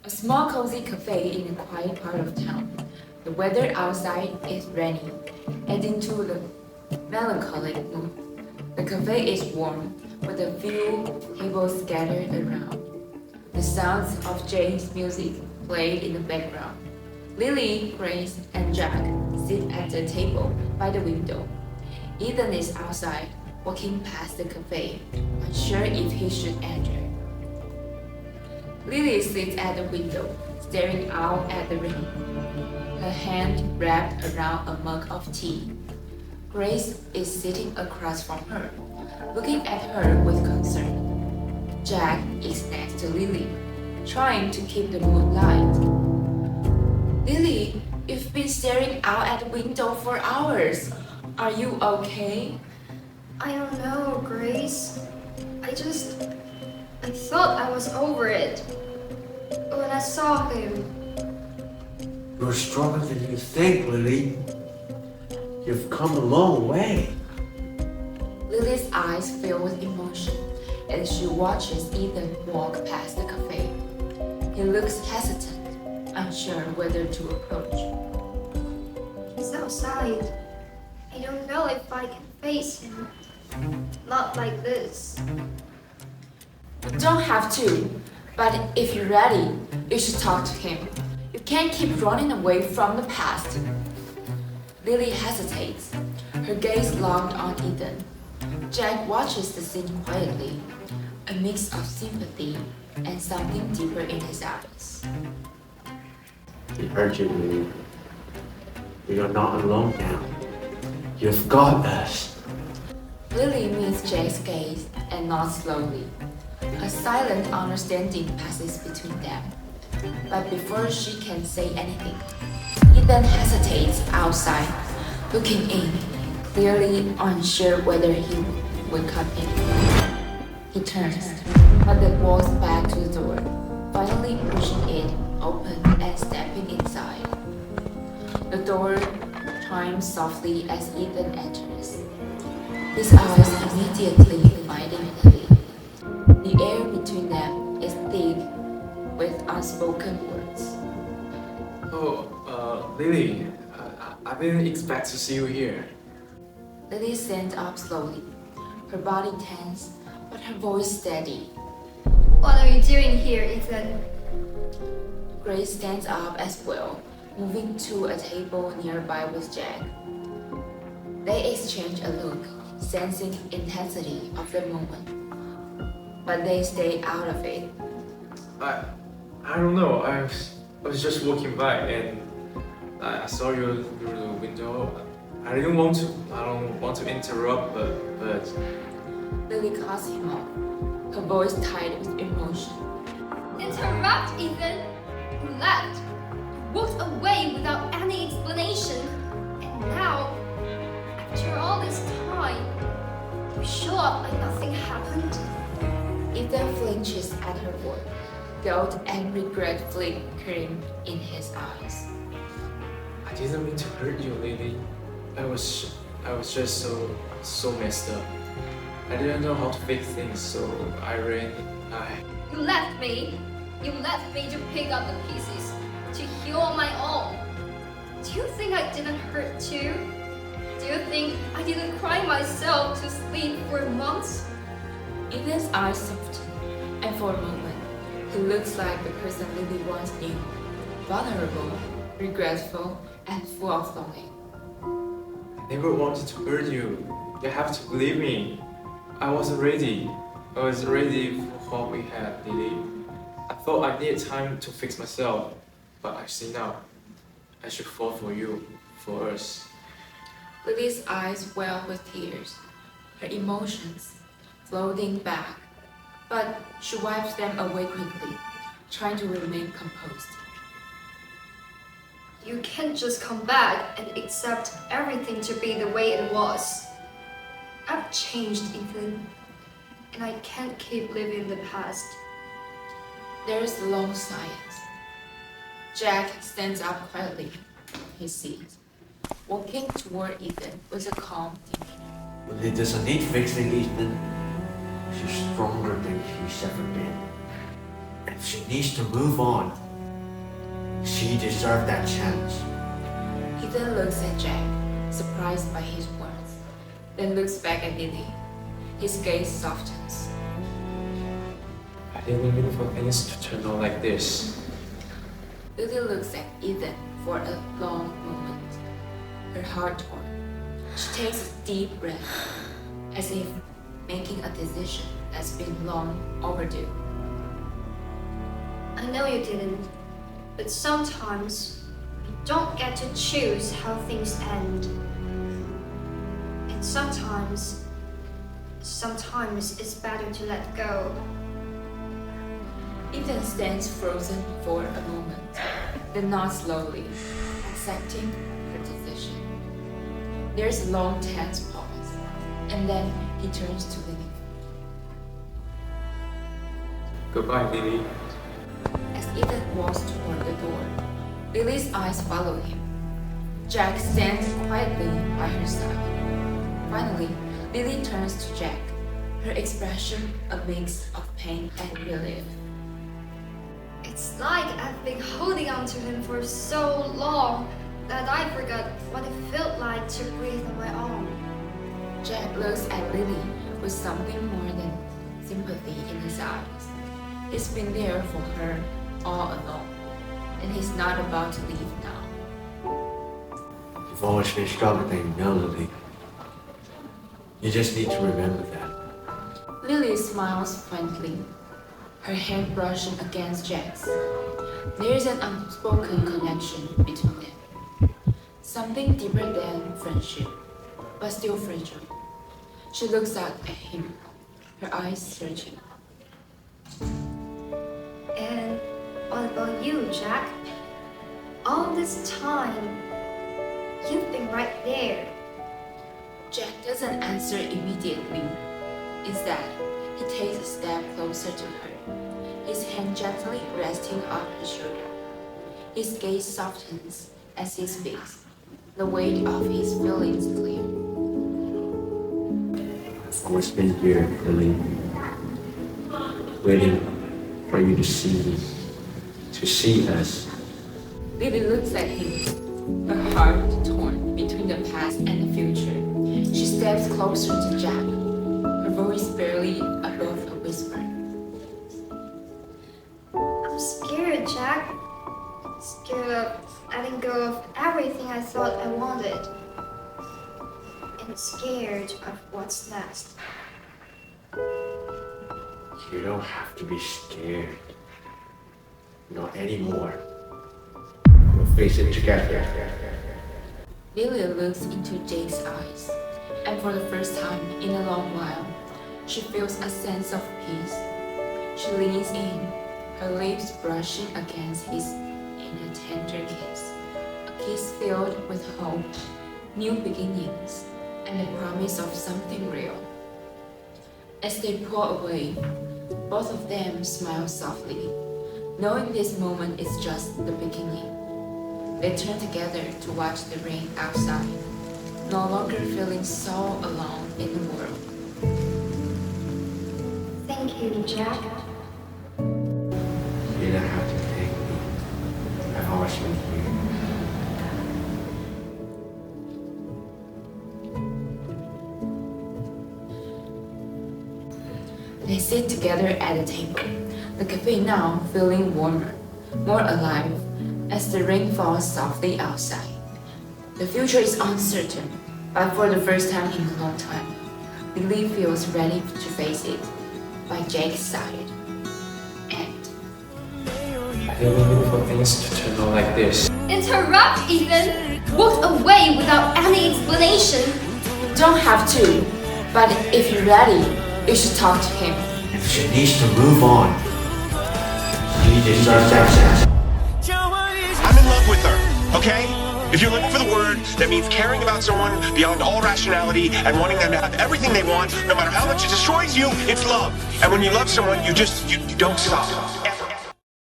A small cozy cafe in a quiet part of town. The weather outside is rainy, adding to the melancholic mood. The cafe is warm, with a few tables scattered around. The sounds of Jane's music played in the background. Lily, Grace, and Jack sit at the table by the window. Ethan is outside, walking past the cafe, unsure if he should enter. Lily sits at the window, staring out at the rain, her hand wrapped around a mug of tea. Grace is sitting across from her, looking at her with concern. Jack is next to Lily, trying to keep the mood light. Lily, you've been staring out at the window for hours. Are you okay? I don't know, Grace. I thought I was over it. When I saw him, You're stronger than you think, Lily. You've come a long way. Lily's eyes fill with emotion as she watches Ethan walk past the cafe. He looks hesitant, unsure whether to approach. he's outside. I don't know if I can face him. Not like this. You don't have to, but if you're ready, you should talk to him. You can't keep running away from the past. Lily hesitates, her gaze locked on Ethan. Jack watches the scene quietly, a mix of sympathy and something deeper in his eyes. We heard you, Lily. We are not alone now. You've got us. Lily meets Jack's gaze and nods slowly. A silent understanding passes between them. But before she can say anything, Ethan hesitates outside, looking in, clearly unsure whether he would come in. He turns, but then walks back to the door, finally pushing it open and stepping inside. The door chimes softly as Ethan enters. His eyes immediately finding Lily. The air between them is thick with unspoken words. Lily, I didn't expect to see you here. Lily stands up slowly, her body tense, but her voice steady. What are you doing here, Ethan? Grace stands up as well, moving to a table nearby with Jack. They exchange a look, sensing intensity of the moment, but they stay out of it. I don't know. I was just walking by and I saw you through the window. I don't want to interrupt, but Lily cuts him off, her voice tied with emotion. Interrupt, Ethan! You left. You walked away without any explanation. And now, after all this time, you show up like nothing happened. Ethan flinches at her word, guilt and regret flickering in his eyes. I didn't mean to hurt you, Lily. I was just so messed up. I didn't know how to fix things, so I ran. You left me. You left me to pick up the pieces, to heal on my own. Do you think I didn't hurt too? Do you think I didn't cry myself to sleep for months? Ethan's eyes soften, and for a moment, he looks like the person Lily once knew, vulnerable, regretful, and full of longing. I never wanted to hurt you. You have to believe me. I wasn't ready. I was ready for what we had, Lily. I thought I needed time to fix myself, but I see now. I should fall for you, for us. Lily's eyes well with tears, her emotions floating back, but she wipes them away quickly, trying to remain composed. You can't just come back and accept everything to be the way it was. I've changed, Ethan, and I can't keep living in the past. There is a long silence. Jack stands up quietly from his seat, walking toward Ethan with a calm demeanor. Lily doesn't need fixing, Ethan. She's stronger than she's ever been. And she needs to move on. She deserved that chance. He then looks at Jack, surprised by his words, then looks back at Lily. His gaze softens. I didn't mean for things to turn out like this. Lily looks at Ethan for a long moment, her heart torn. She takes a deep breath, as if making a decision that's been long overdue. I know you didn't, but sometimes you don't get to choose how things end. And sometimes it's better to let go. Ethan stands frozen for a moment, then nods slowly, accepting her decision. There's a long tense pause, and then he turns to Lily. Goodbye, Lily. As Ethan walks toward the door, Lily's eyes follow him. Jack stands quietly by her side. Finally, Lily turns to Jack, her expression a mix of pain and relief. It's like I've been holding on to him for so long that I forgot what it felt like to breathe on my own. Jack looks at Lily with something more than sympathy in his eyes. He's been there for her all along, and he's not about to leave now. You've always been struggling, Lily. You just need to remember that. Lily smiles faintly, her hand brushing against Jack's. There is an unspoken connection between them. Something deeper than friendship, but still fragile. She looks out at him, her eyes searching. And what about you, Jack? All this time, you've been right there. Jack doesn't answer immediately. Instead, he takes a step closer to her, his hand gently resting on her shoulder. His gaze softens as he speaks, the weight of his feelings clear. I've always been here, Lily, waiting for you to see us. Lily looks at him, her heart torn between the past and the future. She steps closer to Jack, her voice barely above a whisper. I'm scared, Jack. Scared of letting go of everything I thought I wanted. And scared of what's next. You don't have to be scared. Not anymore. We'll face it together. Lily looks into Jake's eyes, and for the first time in a long while, she feels a sense of peace. She leans in, her lips brushing against his in a tender kiss. A kiss filled with hope, new beginnings, and the promise of something real. As they pull away, both of them smile softly, knowing this moment is just the beginning. They turn together to watch the rain outside, no longer feeling so alone in the world. Thank you, Jack. You don't have to thank me. I've always been here. They sit together at a table, the cafe now feeling warmer, more alive, as the rain falls softly outside. The future is uncertain, but for the first time in a long time, Lily feels ready to face it by Jake's side. And I didn't mean for things to turn out like this. Interrupt, Ethan! Walked away without any explanation. don't have to, but if you're ready, you should talk to him. She needs to move on. She deserves that. I'm in love with her, okay? If you're looking for the word, that means caring about someone beyond all rationality and wanting them to have everything they want, no matter how much it destroys you, it's love. And when you love someone, you don't stop.